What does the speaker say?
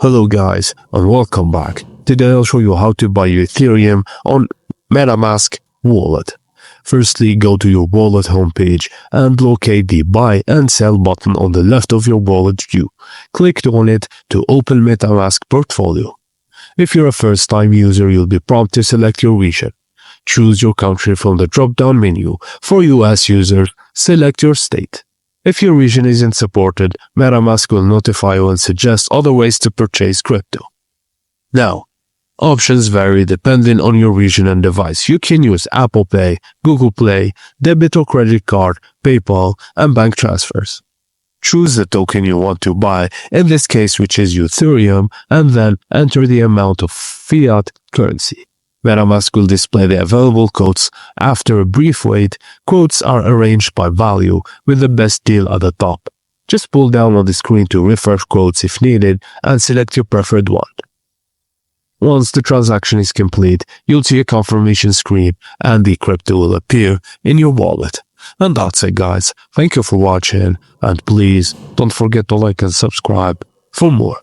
Hello guys and welcome back. Today I'll show you how to buy Ethereum on MetaMask Wallet. Firstly, go to your wallet homepage and locate the buy and sell button on the left of your wallet view. Click on it to open MetaMask portfolio. If you're a first-time user, you'll be prompted to select your region. Choose your country from the drop-down menu. For US users, select your state. If your region isn't supported, MetaMask will notify you and suggest other ways to purchase crypto. Now, options vary depending on your region and device. You can use Apple Pay, Google Play, debit or credit card, PayPal, and bank transfers. Choose the token you want to buy, in this case which is Ethereum, and then enter the amount of fiat currency. MetaMask will display the available quotes. After a brief wait, quotes are arranged by value with the best deal at the top. Just pull down on the screen to refresh quotes if needed and select your preferred one. Once the transaction is complete, you'll see a confirmation screen and the crypto will appear in your wallet. And that's it guys. Thank you for watching and please don't forget to like and subscribe for more.